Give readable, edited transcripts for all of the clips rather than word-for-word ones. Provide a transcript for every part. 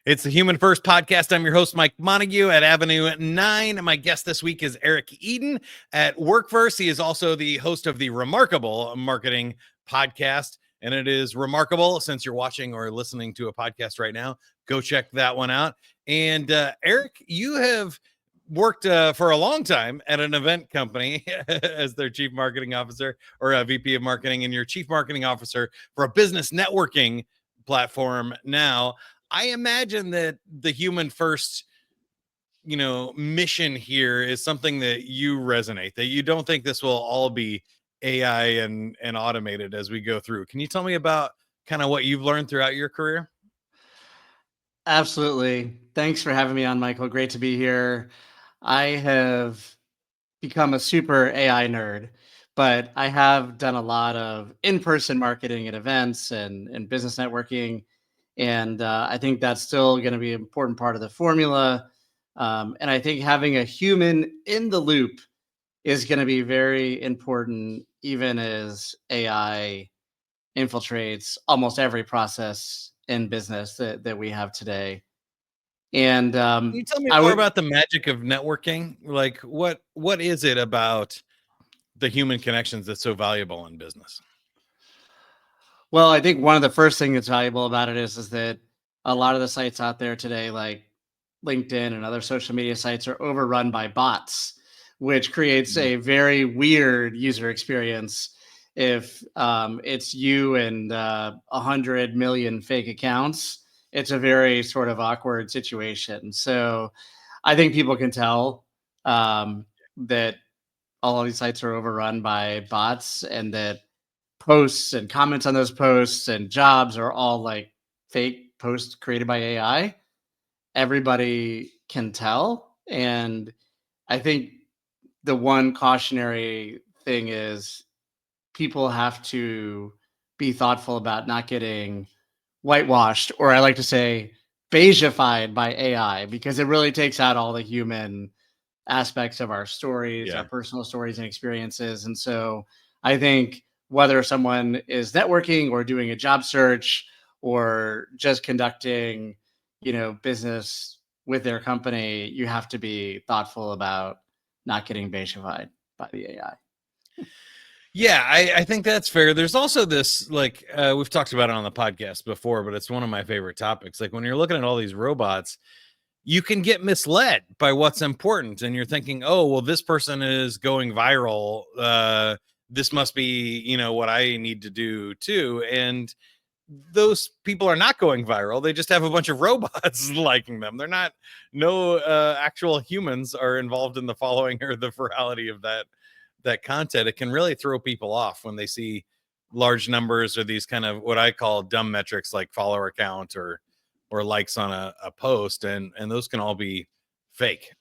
It's the Human First Podcast. I'm your host, Mike Montague at Avenue 9. My guest this week is Eric Eden at Workverse. He is also the host of the Remarkable Marketing Podcast. And it is remarkable. Since you're watching or listening to a podcast right now, go check that one out. And Eric, you have worked for a long time at an event company as their chief marketing officer or a VP of marketing, and you're chief marketing officer for a business networking platform now. I imagine that the human first, mission here is something that you resonate, that you don't think this will all be AI and automated as we go through. Can you tell me about kind of what you've learned throughout your career? Absolutely. Thanks for having me on, Michael. Great to be here. I have become a super AI nerd, but I have done a lot of in-person marketing at events and business networking. And I think that's still going to be an important part of the formula. And I think having a human in the loop is going to be very important, even as AI infiltrates almost every process in business that we have today. And Can you tell me I more would, about the magic of networking? Like what is it about the human connections that's so valuable in business? well, I think one of the first things that's valuable about it is that a lot of the sites out there today, like LinkedIn and other social media sites, are overrun by bots, which creates a very weird user experience. If it's you and 100 million fake accounts, it's a very sort of awkward situation. So I think people can tell that all of these sites are overrun by bots, and that posts and comments on those posts and jobs are all like fake posts created by AI. Everybody can tell. And I think the one cautionary thing is people have to be thoughtful about not getting whitewashed, or I like to say beigeified by AI, because it really takes out all the human aspects of our stories, Yeah. our personal stories and experiences. And so I think whether someone is networking or doing a job search or just conducting, business with their company, you have to be thoughtful about not getting beigeified by the AI. Yeah, I think that's fair. There's also this, like, we've talked about it on the podcast before, but it's one of my favorite topics. Like when you're looking at all these robots, you can get misled by what's important. And you're thinking, oh, well, this person is going viral. This must be, what I need to do too. And those people are not going viral. They just have a bunch of robots liking them. They're not, no actual humans are involved in the following or the virality of that content. It can really throw people off when they see large numbers or these kind of what I call dumb metrics like follower count or likes on a post, and those can all be fake.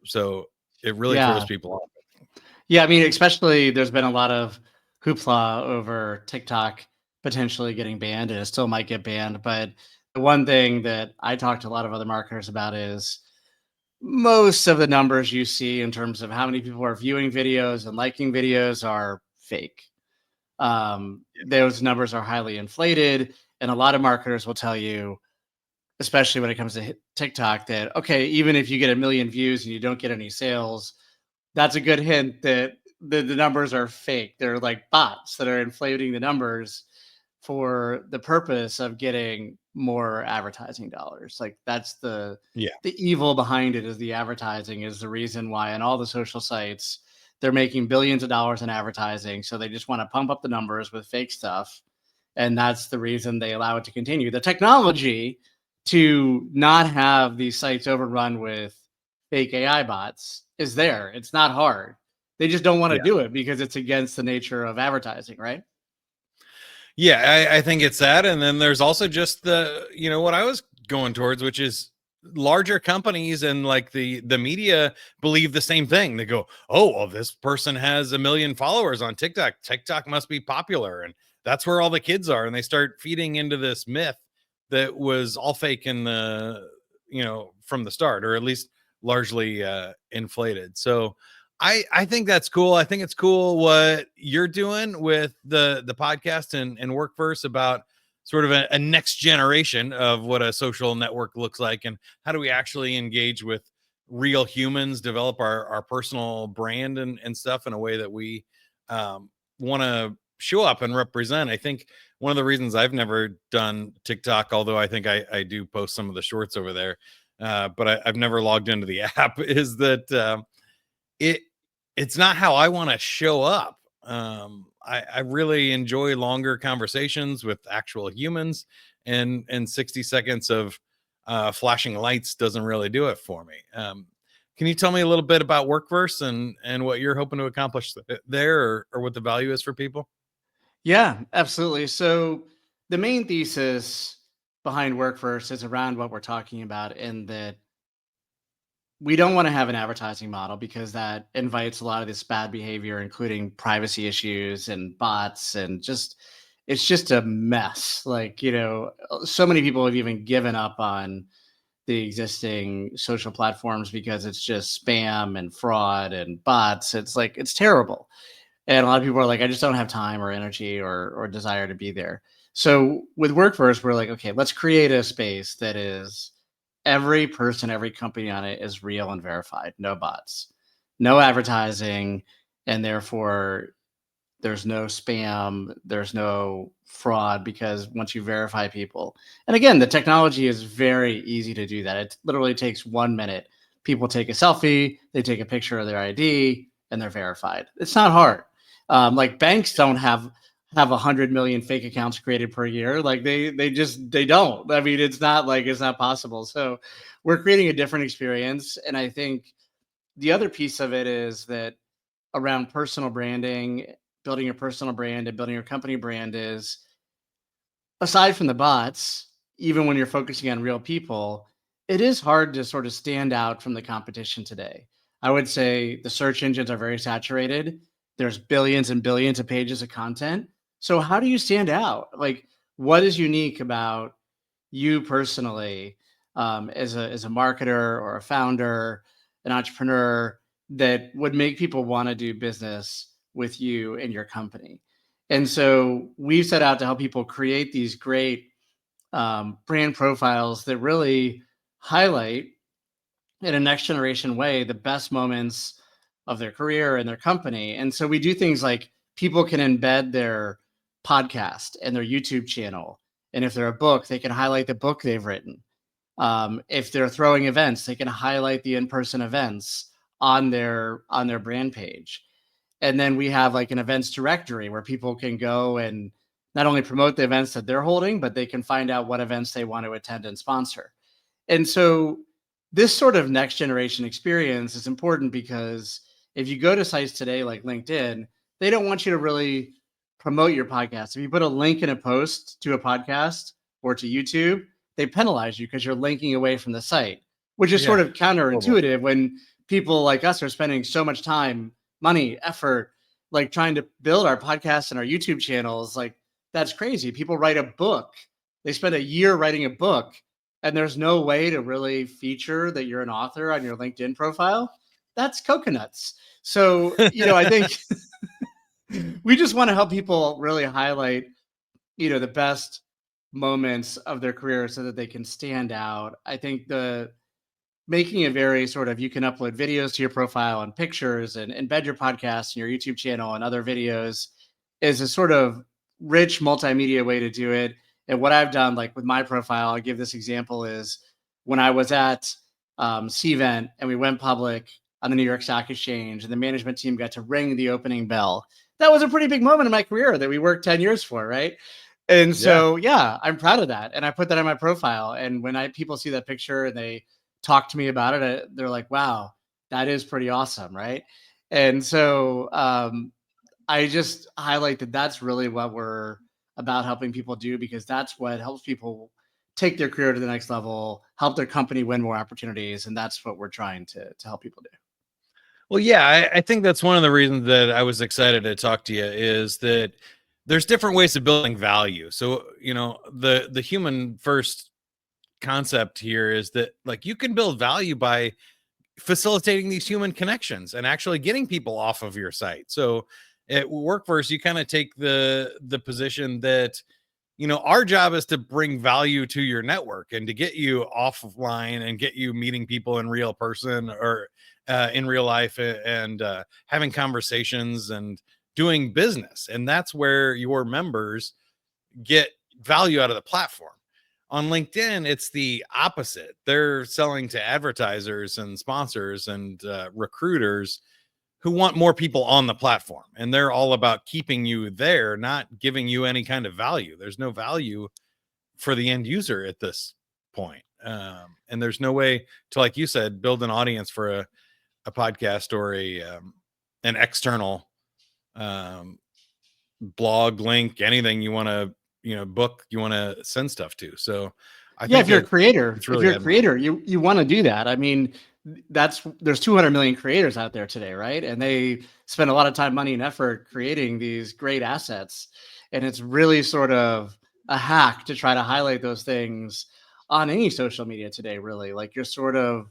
So it really throws Yeah. people off. Yeah. I mean, especially there's been a lot of hoopla over TikTok potentially getting banned, and it still might get banned. But the one thing that I talk to a lot of other marketers about is most of the numbers you see in terms of how many people are viewing videos and liking videos are fake. Those numbers are highly inflated. And a lot of marketers will tell you, especially when it comes to TikTok, that, okay, even if you get 1 million views and you don't get any sales, that's a good hint that the numbers are fake. They're like bots that are inflating the numbers for the purpose of getting more advertising dollars. Like that's the evil behind it, is the advertising is the reason why on all the social sites they're making billions of dollars in advertising. So they just want to pump up the numbers with fake stuff. And that's the reason they allow it to continue. The technology to not have these sites overrun with fake AI bots is there. It's not hard. They just don't want to do it because it's against the nature of advertising, right? Yeah, I think it's that. And then there's also just the, what I was going towards, which is larger companies and like the media believe the same thing. They go, oh, well, this person has 1 million followers on TikTok. TikTok must be popular. And that's where all the kids are. And they start feeding into this myth that was all fake in the, from the start, or at least largely inflated. So I think that's cool. I think it's cool what you're doing with the podcast and Workverse about sort of a next generation of what a social network looks like, and how do we actually engage with real humans, develop our personal brand and stuff in a way that we want to show up and represent. I think one of the reasons I've never done TikTok, although I think I do post some of the shorts over there, but I've never logged into the app, is that it it's not how I want to show up. I really enjoy longer conversations with actual humans, and 60 seconds of flashing lights doesn't really do it for me. Can you tell me a little bit about Workverse and what you're hoping to accomplish there, or what the value is for people? Yeah, absolutely. So the main thesis behind Workforce is around what we're talking about, in that we don't want to have an advertising model because that invites a lot of this bad behavior, including privacy issues and bots, and just it's just a mess. Like, so many people have even given up on the existing social platforms because it's just spam and fraud and bots. It's like it's terrible. And a lot of people are like, I just don't have time or energy or desire to be there. So with Workforce, we're like, okay, let's create a space that is every person, every company on it is real and verified, no bots, no advertising, and therefore there's no spam, there's no fraud, because once you verify people, and again, the technology is very easy to do that. It literally takes 1 minute. People take a selfie, they take a picture of their ID, and they're verified. It's not hard. Like banks don't have 100 million fake accounts created per year. Like they don't. I mean, it's not possible. So we're creating a different experience, and I think the other piece of it is that around personal branding, building your personal brand and building your company brand is, aside from the bots, even when you're focusing on real people, it is hard to sort of stand out from the competition today. I would say the search engines are very saturated. There's billions and billions of pages of content. So how do you stand out? Like, what is unique about you personally, as a marketer or a founder, an entrepreneur, that would make people want to do business with you and your company? And so we've set out to help people create these great brand profiles that really highlight, in a next generation way, the best moments of their career and their company. And so we do things like people can embed their podcast and their YouTube channel. And if they're a book, they can highlight the book they've written. If they're throwing events, they can highlight the in-person events on their brand page. And then we have like an events directory where people can go and not only promote the events that they're holding, but they can find out what events they want to attend and sponsor. And so this sort of next generation experience is important because if you go to sites today like LinkedIn, they don't want you to really promote your podcast. If you put a link in a post to a podcast or to YouTube, they penalize you because you're linking away from the site, which is Yeah, sort of horrible. counterintuitive when people like us are spending so much time, money, effort, like trying to build our podcasts and our YouTube channels. Like, that's crazy. People write a book. They spend a year writing a book, and there's no way to really feature that you're an author on your LinkedIn profile. That's coconuts. So, I think we just want to help people really highlight, the best moments of their career so that they can stand out. I think the making it very sort of, you can upload videos to your profile and pictures and embed your podcast and your YouTube channel and other videos, is a sort of rich multimedia way to do it. And what I've done, like with my profile, I'll give this example, is when I was at CVent and we went public on the New York Stock Exchange and the management team got to ring the opening bell. That was a pretty big moment in my career that we worked 10 years for, right? And Yeah. so, yeah, I'm proud of that. And I put that on my profile. And when people see that picture and they talk to me about it, they're like, wow, that is pretty awesome. Right. And so I just highlight that that's really what we're about helping people do, because that's what helps people take their career to the next level, help their company win more opportunities. And that's what we're trying to help people do. Well, yeah, I think that's one of the reasons that I was excited to talk to you, is that there's different ways of building value. So, the human first concept here is that, like, you can build value by facilitating these human connections and actually getting people off of your site. So at Workforce, you kind of take the position that our job is to bring value to your network and to get you offline and get you meeting people in real person or in real life and having conversations and doing business. And that's where your members get value out of the platform. On LinkedIn, it's the opposite. They're selling to advertisers and sponsors and recruiters who want more people on the platform. And they're all about keeping you there, not giving you any kind of value. There's no value for the end user at this point. And there's no way to, like you said, build an audience for a podcast or an external blog link, anything you want to, book, you want to send stuff to. So I think if you're a creator, really you want to do that. I mean, there's 200 million creators out there today, right? And they spend a lot of time, money, and effort creating these great assets. And it's really sort of a hack to try to highlight those things on any social media today, really. Like you're sort of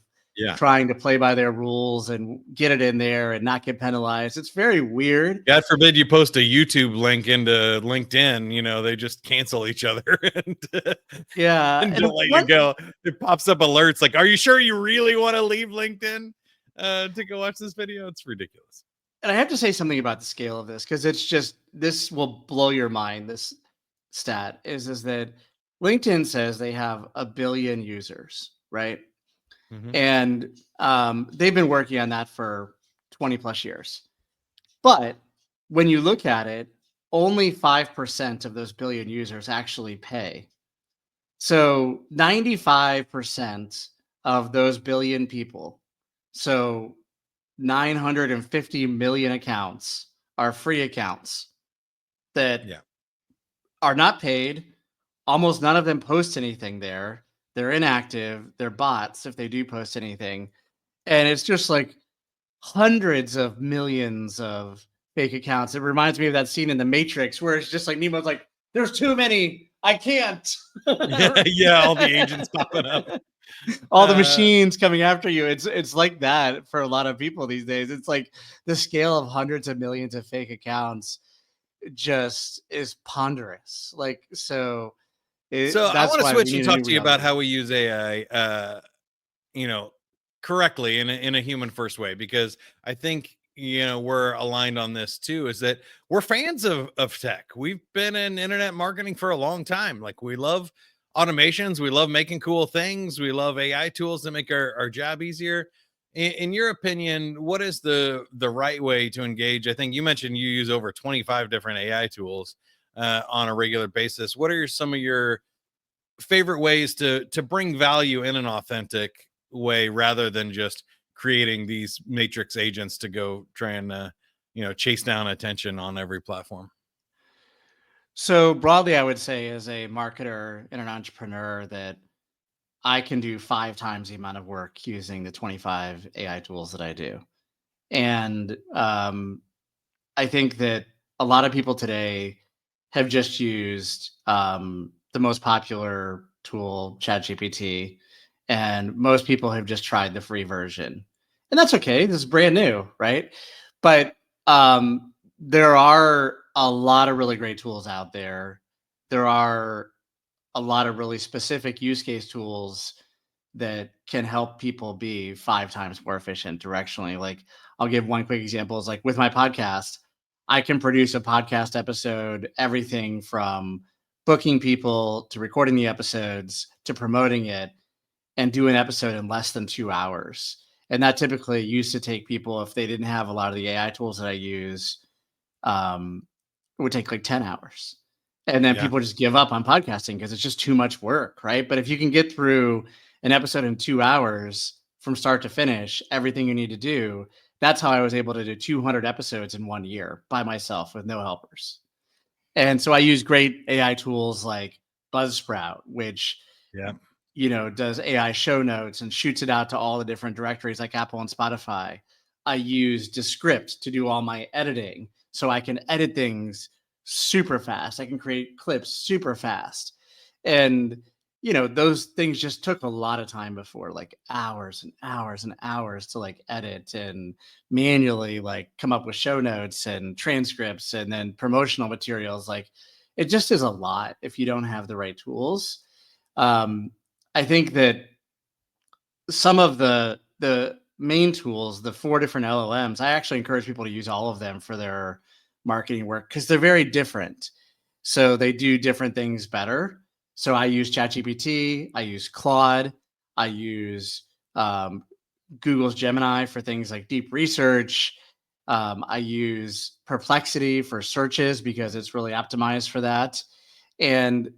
trying to play by their rules and get it in there and not get penalized. It's very weird. God forbid you post a YouTube link into LinkedIn, they just cancel each other and don't let you go. It pops up alerts like, are you sure you really want to leave LinkedIn to go watch this video? It's ridiculous. And I have to say something about the scale of this, because it's just, this will blow your mind. This stat is that LinkedIn says they have 1 billion users, right? Mm-hmm. And they've been working on that for 20 plus years. But when you look at it, only 5% of those billion users actually pay. So 95% of those billion people, so 950 million accounts, are free accounts that are not paid. Almost none of them post anything there. They're inactive. They're bots if they do post anything. And it's just like hundreds of millions of fake accounts. It reminds me of that scene in The Matrix where it's just like Nemo's like, there's too many. I can't. All the agents popping up. All the machines coming after you. It's like that for a lot of people these days. It's like the scale of hundreds of millions of fake accounts just is ponderous. So I want to switch and talk to you about how we use AI, correctly in a human first way, because I think, we're aligned on this too, is that we're fans of tech. We've been in internet marketing for a long time. Like, we love automations. We love making cool things. We love AI tools that make our job easier. In your opinion, what is the right way to engage? I think you mentioned you use over 25 different AI tools on a regular basis. What are some of your favorite ways to bring value in an authentic way, rather than just creating these matrix agents to go try and chase down attention on every platform? So broadly, I would say, as a marketer and an entrepreneur, that I can do 5 times the amount of work using the 25 AI tools that I do. And I think that a lot of people today have just used the most popular tool, ChatGPT, and most people have just tried the free version. And that's okay. This is brand new, right? But there are a lot of really great tools out there. There are a lot of really specific use case tools that can help people be 5 times more efficient directionally. Like, I'll give one quick example. Is like with my podcast, I can produce a podcast episode, everything from booking people to recording the episodes to promoting it, and do an episode in less than 2 hours. And that typically used to take people, if they didn't have a lot of the AI tools that I use, it would take like 10 hours. And then people just give up on podcasting because it's just too much work, right? But if you can get through an episode in 2 hours from start to finish, everything you need to do, that's how I was able to do 200 episodes in 1 year by myself with no helpers. And so I use great AI tools like Buzzsprout, which does AI show notes and shoots it out to all the different directories like Apple and Spotify. I use Descript to do all my editing, so I can edit things super fast. I can create clips super fast. And those things just took a lot of time before, like hours and hours and hours to like edit and manually like come up with show notes and transcripts and then promotional materials. Like, it just is a lot if you don't have the right tools. I think that some of the main tools, the 4 different LLMs, I actually encourage people to use all of them for their marketing work because they're very different. So they do different things better. So I use ChatGPT, I use Claude, I use um, Google's Gemini for things like deep research. I use Perplexity for searches because it's really optimized for that. And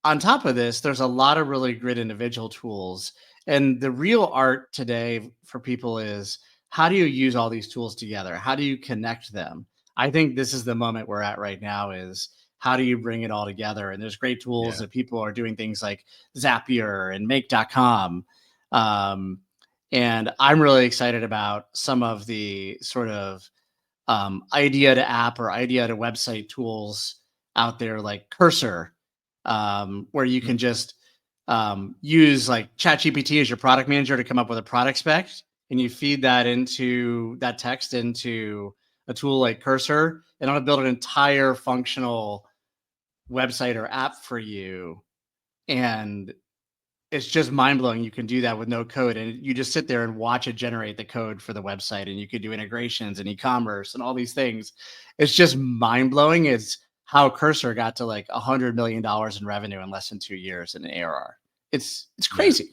on top of this, there's a lot of really great individual tools. And the real art today for people is how do you use all these tools together? How do you connect them? I think this is the moment we're at right now is how do you bring it all together? And there's great tools Yeah. that people are doing things like Zapier and make.com. Um, and I'm really excited about some of the sort of idea to app or idea to website tools out there like Cursor, where you can just use like ChatGPT as your product manager to come up with a product spec, and you feed that into that text into a tool like Cursor, and it'll build an entire functional website or app for you. And it's just mind blowing. You can do that with no code, and you just sit there and watch it generate the code for the website. And you could do integrations and e-commerce and all these things. It's just mind blowing. It's how Cursor got to like $100 million in revenue in less than 2 years in ARR. It's Yeah. crazy.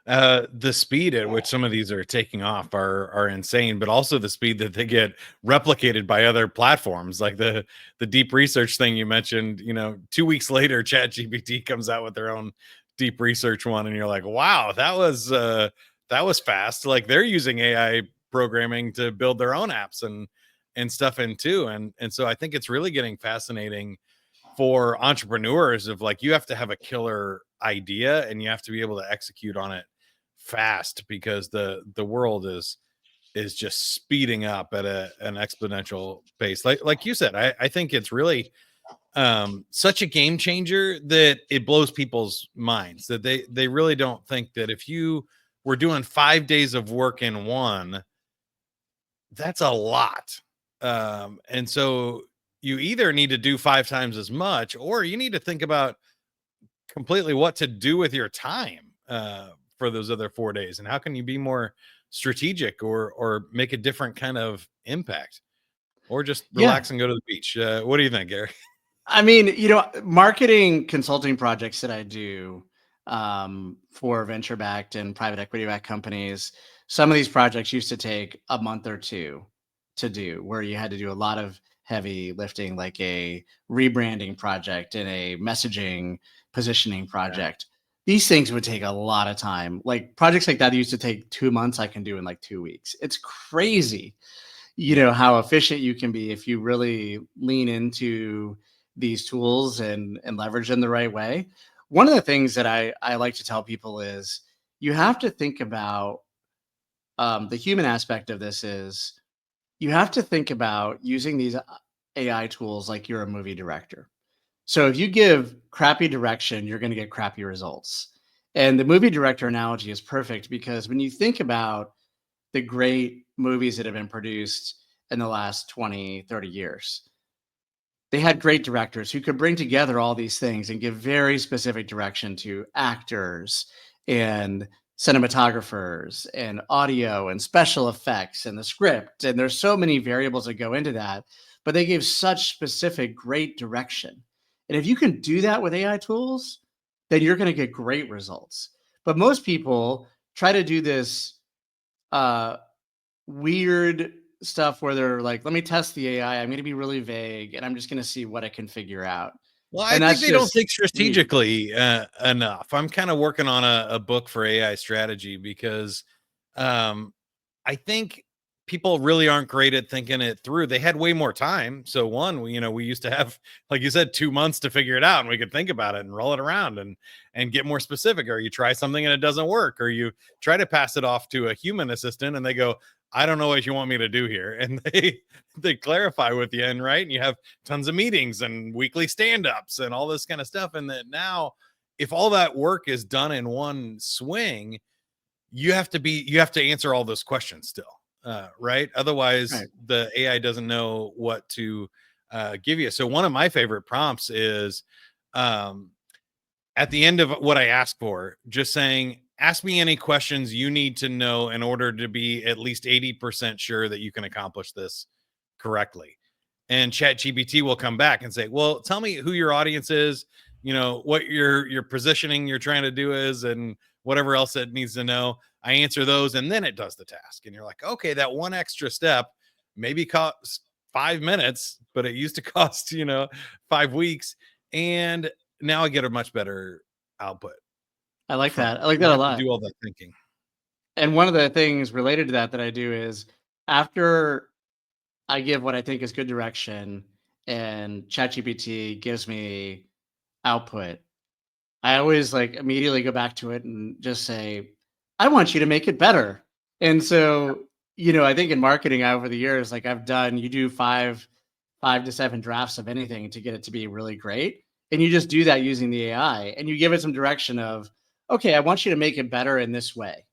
The speed at which some of these are taking off are insane, but also the speed that they get replicated by other platforms, like the deep research thing you mentioned. 2 weeks later, ChatGPT comes out with their own deep research one, and you're like, wow, that was fast. Like they're using AI programming to build their own apps and stuff in too, and so I think it's really getting fascinating for entrepreneurs of like you have to have a killer idea and you have to be able to execute on it fast because the world is just speeding up at an exponential pace. Like you said, I think it's really such a game changer that it blows people's minds that they really don't think that if you were doing 5 days of work in one, that's a lot. And so you either need to do 5 times as much or you need to think about completely what to do with your time for those other 4 days, and how can you be more strategic or make a different kind of impact, or just Yeah. relax and go to the beach. What do you think, Gary? I mean, marketing consulting projects that I do for venture backed and private equity backed companies, some of these projects used to take a month or two to do, where you had to do a lot of heavy lifting, like a rebranding project and a messaging positioning Yeah. project. These things would take a lot of time. Like projects like that used to take 2 months, I can do in like 2 weeks. It's crazy Yeah. how efficient you can be if you really lean into these tools and leverage them the right way. One of the things that I like to tell people is you have to think about the human aspect of this is you have to think about using these AI tools like you're a movie director. So if you give crappy direction, you're going to get crappy results. And the movie director analogy is perfect because when you think about the great movies that have been produced in the last 20, 30 years. They had great directors who could bring together all these things and give very specific direction to actors and cinematographers and audio and special effects and the script. And there's so many variables that go into that, but they gave such specific, great direction. And if you can do that with AI tools, then you're going to get great results. But most people try to do this uh, weird stuff where they're like, let me test the AI. I'm going to be really vague and I'm just going to see what I can figure out. Well, I And think that's they don't just think weird. strategically enough. I'm kind of working on a book for AI strategy because um, I think people really aren't great at thinking it through. They had way more time. So one, we used to have, like you said, 2 months to figure it out, and we could think about it and roll it around and get more specific. Or you try something and it doesn't work, or you try to pass it off to a human assistant and they go, I don't know what you want me to do here, and they clarify with you, and right, and you have tons of meetings and weekly stand-ups and all this kind of stuff. And that now, if all that work is done in one swing, you have to answer all those questions still, right? Otherwise Right. the AI doesn't know what to give you. So one of my favorite prompts is at the end of what I ask for, just saying, ask me any questions you need to know in order to be at least 80% sure that you can accomplish this correctly. And ChatGPT will come back and say, well, tell me who your audience is, what your positioning you're trying to do is, and whatever else it needs to know. I answer those, and then it does the task. And you're like, okay, that one extra step maybe costs 5 minutes, but it used to cost, 5 weeks. And now I get a much better output I like from that. it. I like You that a have to lot. do all that thinking. And one of the things related to that I do is after I give what I think is good direction and ChatGPT gives me output, I always like immediately go back to it and just say, I want you to make it better. And so, I think in marketing over the years, like you do five to seven drafts of anything to get it to be really great. And you just do that using the AI and you give it some direction of, okay, I want you to make it better in this way.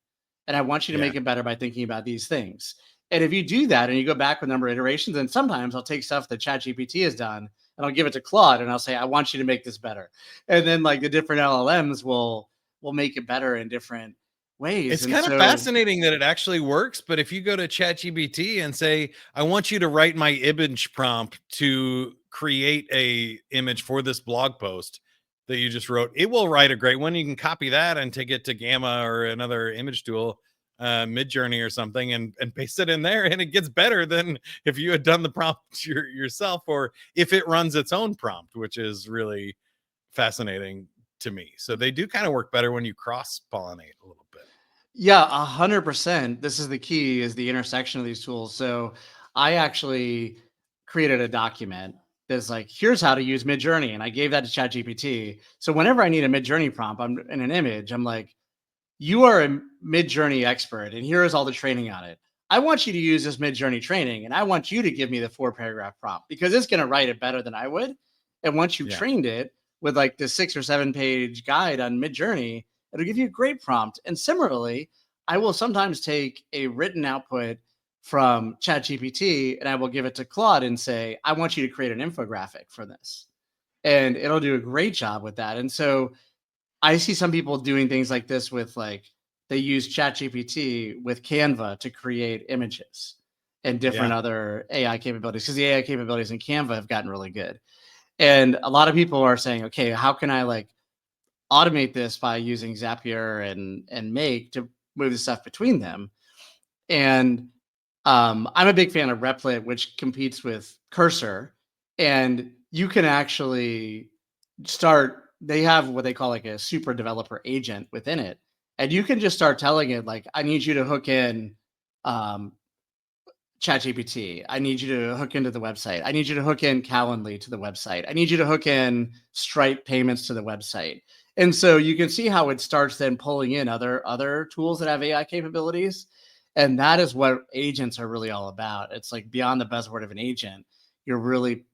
And I want you to Yeah. make it better by thinking about these things. And if you do that and you go back with a number of iterations, and sometimes I'll take stuff that ChatGPT has done and I'll give it to Claude and I'll say, I want you to make this better. And then like the different LLMs will make it better in different ways. It's And kind of so fascinating that it actually works, but if you go to ChatGPT and say, I want you to write my image prompt to create a image for this blog post that you just wrote, it will write a great one. You can copy that and take it to Gamma or another image tool, Midjourney or something, and paste it in there, and it gets better than if you had done the prompt yourself, or if it runs its own prompt, which is really fascinating to me. So they do kind of work better when you cross pollinate a little bit. yeah, 100%. This is the key is the intersection of these tools. So I actually created a document that's like, here's how to use Midjourney. And I gave that to ChatGPT. So whenever I need a Midjourney prompt, I'm in an image, I'm like, you are a Midjourney expert, and here is all the training on it. I want you to use this Midjourney training, and I want you to give me the 4-paragraph prompt because it's going to write it better than I would. And once you've Yeah. trained it with like the 6 or 7-page guide on Midjourney, it'll give you a great prompt. And similarly, I will sometimes take a written output from ChatGPT and I will give it to Claude and say, I want you to create an infographic for this. And it'll do a great job with that. And so I see some people doing things like this with like they use ChatGPT with Canva to create images and different Yeah. other AI capabilities because the AI capabilities in Canva have gotten really good. And a lot of people are saying, okay, how can I like automate this by using Zapier and Make to move the stuff between them? And I'm a big fan of Replit, which competes with Cursor, and you can actually start. They have what they call like a super developer agent within it, and you can just start telling it like, "I need you to hook in um, ChatGPT. I need you to hook into the website. I need you to hook in Calendly to the website. I need you to hook in Stripe payments to the website." And so you can see how it starts then pulling in other tools that have AI capabilities. And that is what agents are really all about. It's like beyond the buzzword of an agent, you're really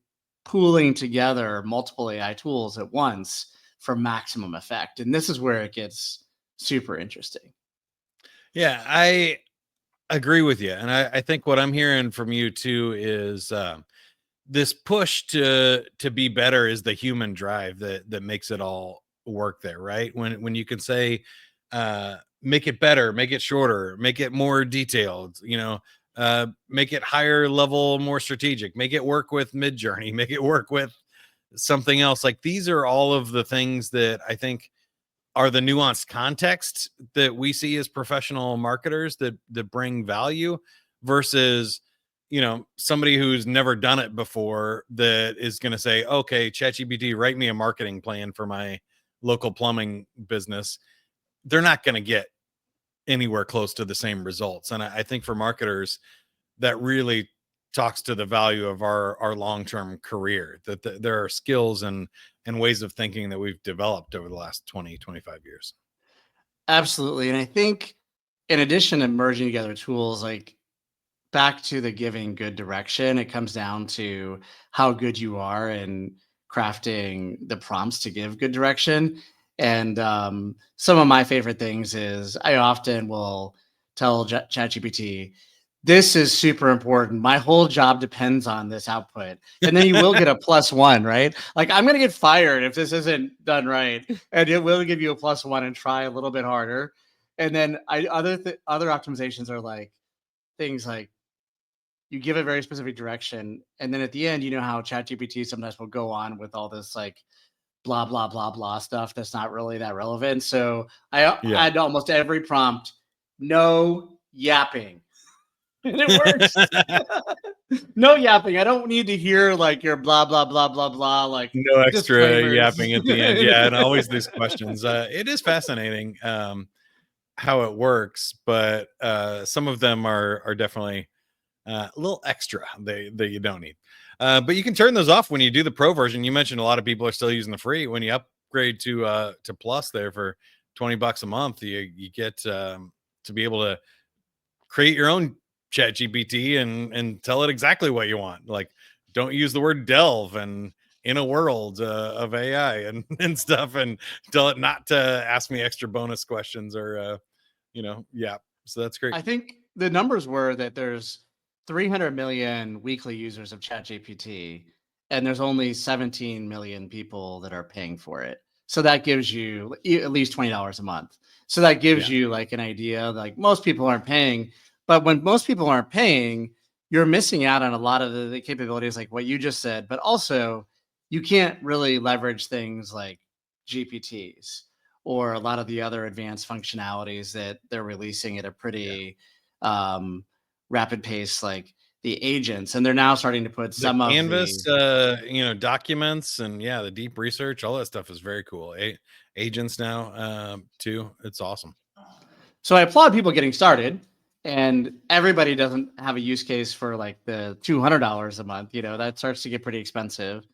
pooling together multiple AI tools at once for maximum effect. And this is where it gets super interesting. Yeah, I agree with you. And I think what I'm hearing from you too is this push to be better is the human drive that makes it all work there, right? When you can say, make it better, make it shorter, make it more detailed, make it higher level, more strategic, make it work with Midjourney, make it work with something else. Like these are all of the things that I think are the nuanced context that we see as professional marketers that bring value versus somebody who's never done it before that is going to say, okay, ChatGPT, write me a marketing plan for my local plumbing business. They're not going to get anywhere close to the same results. And I think for marketers that really talks to the value of our long-term career, that there are skills and ways of thinking that we've developed over the last 20-25 years. Absolutely. And I think in addition to merging together tools, like back to the giving good direction, it comes down to how good you are in crafting the prompts to give good direction. And some of my favorite things is I often will tell ChatGPT, this is super important. My whole job depends on this output. And then you will get a +1, right? Like, I'm going to get fired if this isn't done right. And it will give you a +1 and try a little bit harder. And then other optimizations are like things like you give a very specific direction. And then at the end, you know how ChatGPT sometimes will go on with all this like blah, blah, blah, blah stuff that's not really that relevant. So I Yeah. add almost every prompt, no yapping. And it works. No yapping. I don't need to hear like your blah blah blah blah blah like No extra disclaimers. yapping at the end. Yeah, and always these questions. It is fascinating how it works, but some of them are definitely a little extra that you don't need. But you can turn those off when you do the pro version. You mentioned a lot of people are still using the free. When you upgrade to plus there for $20 a month, you get to be able to create your own chat GPT and tell it exactly what you want. Like, don't use the word delve and in a world of AI and stuff, and tell it not to ask me extra bonus questions or yeah. So that's great. I think the numbers were that there's 300 million weekly users of ChatGPT, and there's only 17 million people that are paying for it. So that gives you at least $20 a month. So that gives Yeah. you like an idea. Like most people aren't paying, but when most people aren't paying, you're missing out on a lot of the capabilities, like what you just said. But also, you can't really leverage things like GPTs or a lot of the other advanced functionalities that they're releasing at a pretty rapid pace, like the agents. And they're now starting to put The some of the Canvas, documents and yeah, the deep research, all that stuff is very cool. Agents now, too. It's awesome. So I applaud people getting started, and everybody doesn't have a use case for like the $200 a month. You know, that starts to get pretty expensive.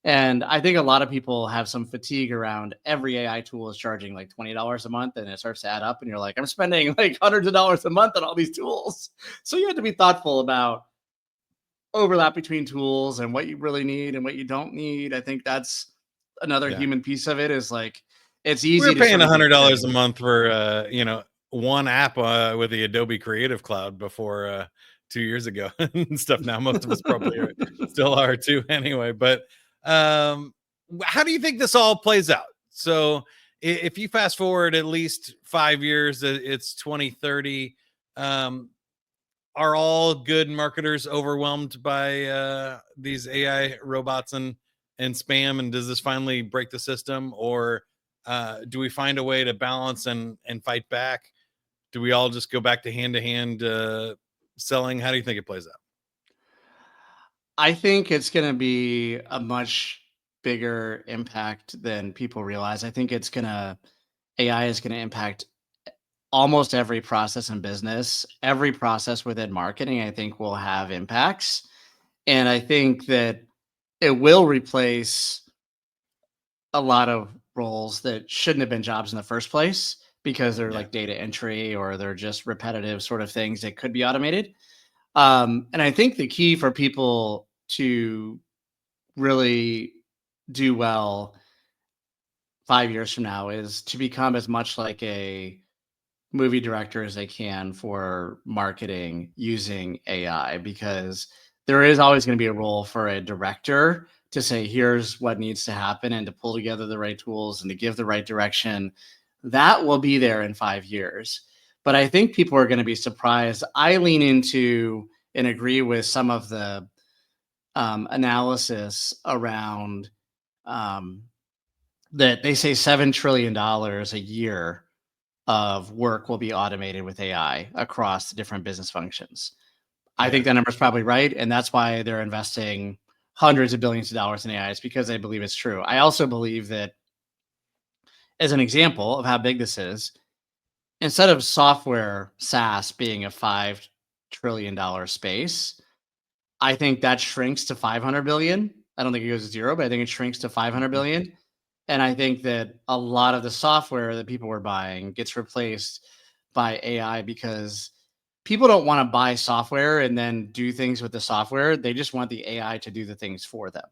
And I think a lot of people have some fatigue around every AI tool is charging like $20 a month, and it starts to add up. And you're like, I'm spending like hundreds of dollars a month on all these tools. So you have to be thoughtful about overlap between tools and what you really need and what you don't need. I think that's another Yeah. human piece of it is like it's We easy were to paying sort of get $100 a carried. month for one app with the Adobe Creative Cloud before 2 years ago and stuff. Now most of us probably still are too anyway. But how do you think this all plays out? So if you fast forward at least 5 years, it's 2030. Um, are all good marketers overwhelmed by these AI robots and spam? And does this finally break the system, or do we find a way to balance and fight back? Do we all just go back to hand selling? How do you think it plays out? I think it's going to be a much bigger impact than people realize. I think AI is going to impact almost every process in business, every process within marketing, I think will have impacts. And I think that it will replace a lot of roles that shouldn't have been jobs in the first place because they're Yeah, like data entry or they're just repetitive sort of things that could be automated. And I think the key for people to really do well 5 years from now is to become as much like a movie director as they can for marketing using AI because there is always going to be a role for a director to say, here's what needs to happen and to pull together the right tools and to give the right direction. That will be there in 5 years. But I think people are going to be surprised. I lean into and agree with some of the analysis around um, that they say $7 trillion a year of work will be automated with AI across the different business functions. I yeah, think that number is probably right, and that's why they're investing hundreds of billions of dollars in AI. It's because they believe it's true. I also believe that, as an example of how big this is, instead of software SaaS being a $5 trillion space, I think that shrinks to 500 billion. I don't think it goes to zero, but I think it shrinks to 500 mhm, billion. And I think that a lot of the software that people were buying gets replaced by AI because people don't want to buy software and then do things with the software. They just want the AI to do the things for them.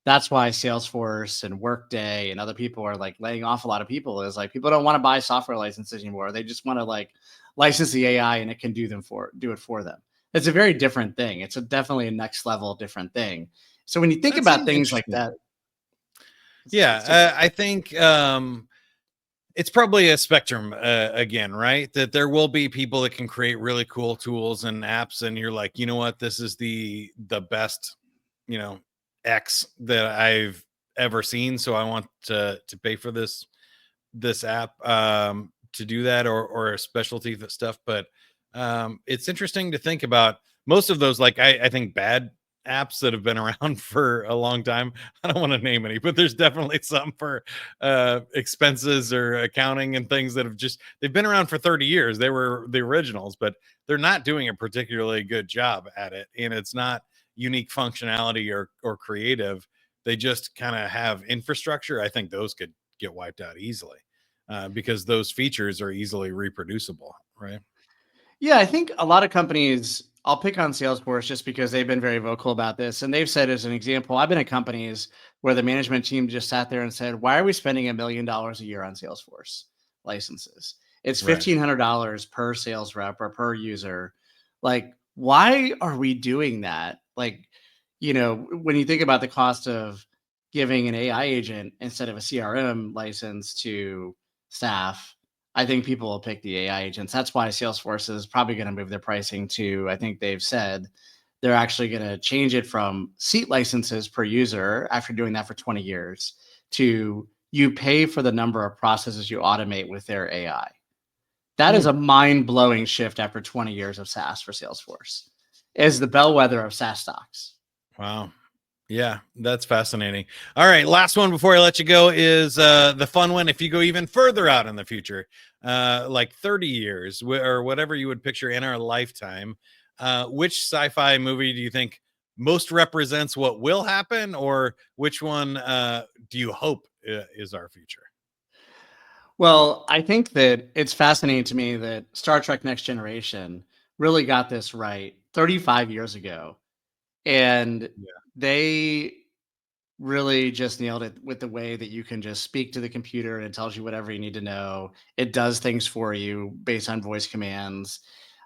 that's why Salesforce and Workday and other people are like laying off a lot of people, is like people don't want to buy software licenses anymore. They just want to like license the AI and it can do it for them. It's a very different thing. It's definitely a next level different thing. So when you think That about seems things like interesting. that, Yeah, I think it's probably a spectrum again, right? That there will be people that can create really cool tools and apps, and you're like, you know what, this is the best, you know, X that I've ever seen, so I want to pay for this app to do that, or a specialty stuff. But it's interesting to think about most of those, like I think bad apps that have been around for a long time. I don't want to name any, but there's definitely some for expenses or accounting and things that have just, they've been around for 30 years. They were the originals, but they're not doing a particularly good job at it, and it's not unique functionality or creative. They just kind of have infrastructure. I think those could get wiped out easily because those features are easily reproducible, right? yeah, I think a lot of companies, I'll pick on Salesforce just because they've been very vocal about this. And they've said, as an example, I've been at companies where the management team just sat there and said, why are we spending $1 million a year on Salesforce licenses? It's Right. $1,500 per sales rep or per user. Like, why are we doing that? Like, when you think about the cost of giving an AI agent instead of a CRM license to staff, I think people will pick the AI agents. That's why Salesforce is probably going to move their pricing to, I think they've said they're actually going to change it from seat licenses per user after doing that for 20 years to you pay for the number of processes you automate with their AI. That is Hmm. a mind blowing shift after 20 years of SaaS for Salesforce. Is the bellwether of SaaS stocks. Wow. Yeah, that's fascinating. All right, last one before I let you go is the fun one. If you go even further out in the future, like 30 years or whatever you would picture in our lifetime, which sci-fi movie do you think most represents what will happen, or which one do you hope is our future? Well, I think that it's fascinating to me that Star Trek Next Generation really got this right 35 years ago. And Yeah. they really just nailed it with the way that you can just speak to the computer and it tells you whatever you need to know. It does things for you based on voice commands.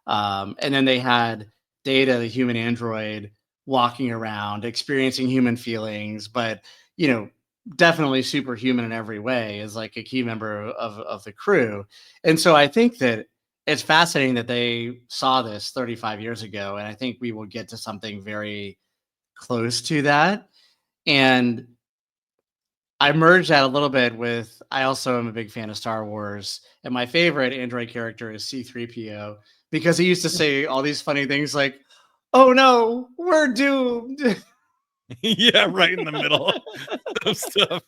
And then they had Data, the human android, walking around, experiencing human feelings, but you know, definitely superhuman in every way, is like a key member of the crew. And so I think that it's fascinating that they saw this 35 years ago. And I think we will get to something very close to that. And I merged that a little bit with, I also am a big fan of Star Wars, and my favorite android character is C3PO because he used to say all these funny things like, "Oh no, we're doomed." Yeah, right in the middle of stuff.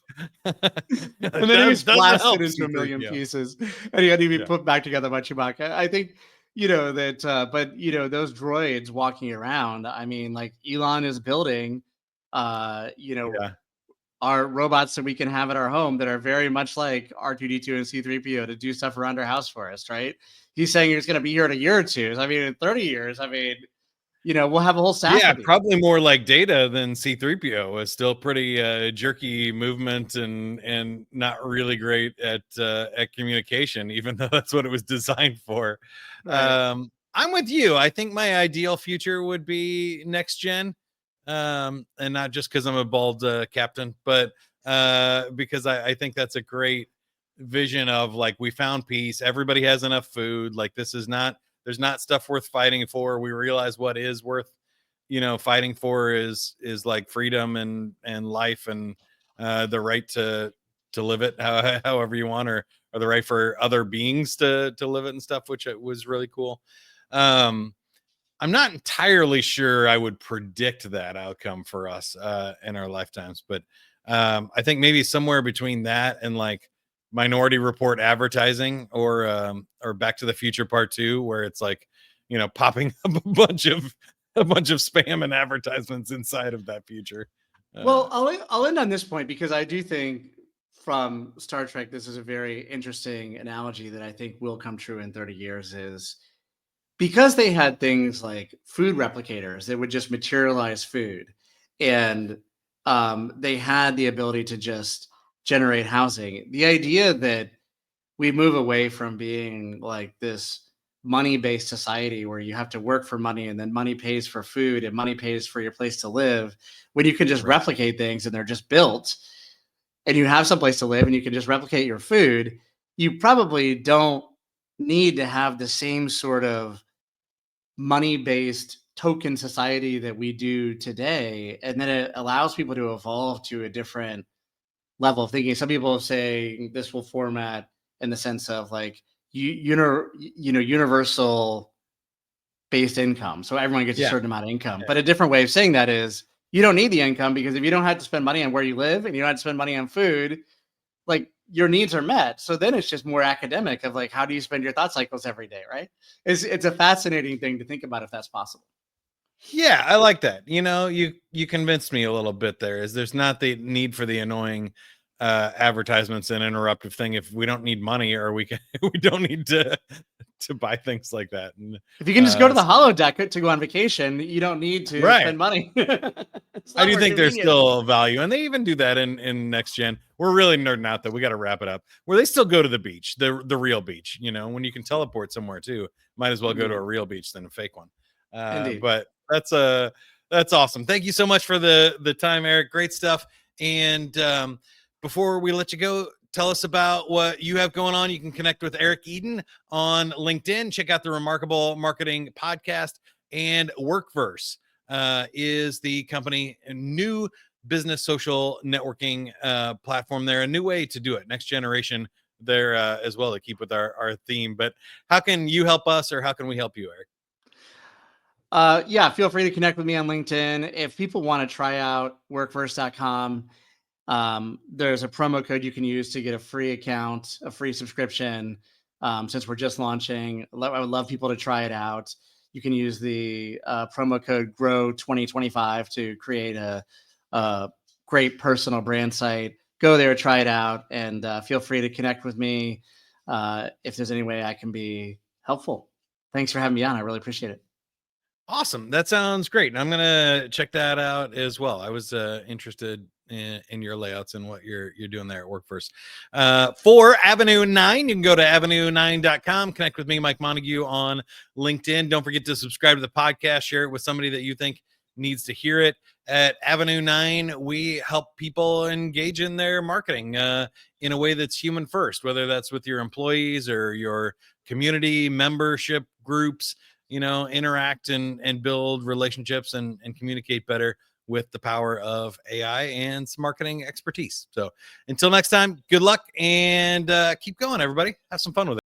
And It then he was does blasted help into a million C3PO. pieces and he had to be Yeah. put back together by Chewbacca. I think, that, but, those droids walking around, I mean, like Elon is building, uh, you know, Yeah. are robots that we can have at our home that are very much like R2D2 and C3PO to do stuff around our house for us, right? He's saying he's going to be here in a year or two. I mean, in 30 years, I mean, we'll have a whole staff Yeah, of these. probably more like Data than C3PO. Is still pretty jerky movement and not really great at communication, even though that's what it was designed for. Right. I'm with you. I think my ideal future would be next gen, and not just because I'm a bald captain, but because I think that's a great vision of, like, we found peace. Everybody has enough food. Like, this is not, there's not stuff worth fighting for. We realize what is worth, fighting for is like freedom and life, and the right to live it however you want, or the right for other beings to live it and stuff, which it was really cool. um I'm not entirely sure I would predict that outcome for us in our lifetimes, but I think maybe somewhere between that and like Minority Report advertising, or Back to the Future Part 2, where it's like, popping up a bunch of spam and advertisements inside of that future. Uh, Well, I'll end on this point because I do think from Star Trek, this is a very interesting analogy that I think will come true in 30 years is because they had things like food replicators that would just materialize food. And they had the ability to just generate housing. The idea that we move away from being like this money-based society where you have to work for money and then money pays for food and money pays for your place to live, when you can just Right. replicate things and they're just built and you have someplace to live and you can just replicate your food, you probably don't need to have the same sort of money-based token society that we do today. And then it allows people to evolve to a different level of thinking. Some people say this will format in the sense of like universal based income. So everyone gets a Yeah. certain amount of income. But a different way of saying that is you don't need the income, because if you don't have to spend money on where you live and you don't have to spend money on food, like your needs are met. So then it's just more academic of like, how do you spend your thought cycles every day, right? It's a fascinating thing to think about if that's possible. Yeah, I like that. You convinced me a little bit there. Is there's not the need for the annoying advertisements and interruptive thing if we don't need money, or we can we don't need to buy things like that. And If you can just go to the so, holodeck to go on vacation, you don't need to right. spend money. It's a I lot do more think there's convenient. still value, and they even do that in next gen. We're really nerding out, though. We got to wrap it up. Where they still go to the beach, the real beach. When you can teleport somewhere too, might as well go to a Indeed. real beach than a fake one. Indeed. But that's awesome. Thank you so much for the time, Eric. Great stuff. And before we let you go, tell us about what you have going on. You can connect with Eric Eden on LinkedIn. Check out the Remarkable Marketing Podcast, and Workverse is the company, a new business social networking platform there, a new way to do it, next generation there as well, to keep with our theme. But how can you help us, or how can we help you, Eric? Yeah, feel free to connect with me on LinkedIn. If people want to try out workverse.com, there's a promo code you can use to get a free account, a free subscription. Since we're just launching, I would love people to try it out. You can use the promo code GROW2025 to create a great personal brand site. Go there, try it out, and feel free to connect with me if there's any way I can be helpful. Thanks for having me on. I really appreciate it. Awesome. That sounds great. And I'm gonna check that out as well. I was interested in your layouts and what you're doing there at Workforce. For Avenue 9, you can go to avenue9.com, connect with me, Mike Montague, on LinkedIn. Don't forget to subscribe to the podcast, share it with somebody that you think needs to hear it. At Avenue 9, we help people engage in their marketing in a way that's human first, whether that's with your employees or your community membership groups. Interact and build relationships and communicate better with the power of AI and some marketing expertise. So until next time, good luck, and keep going, everybody. Have some fun with it.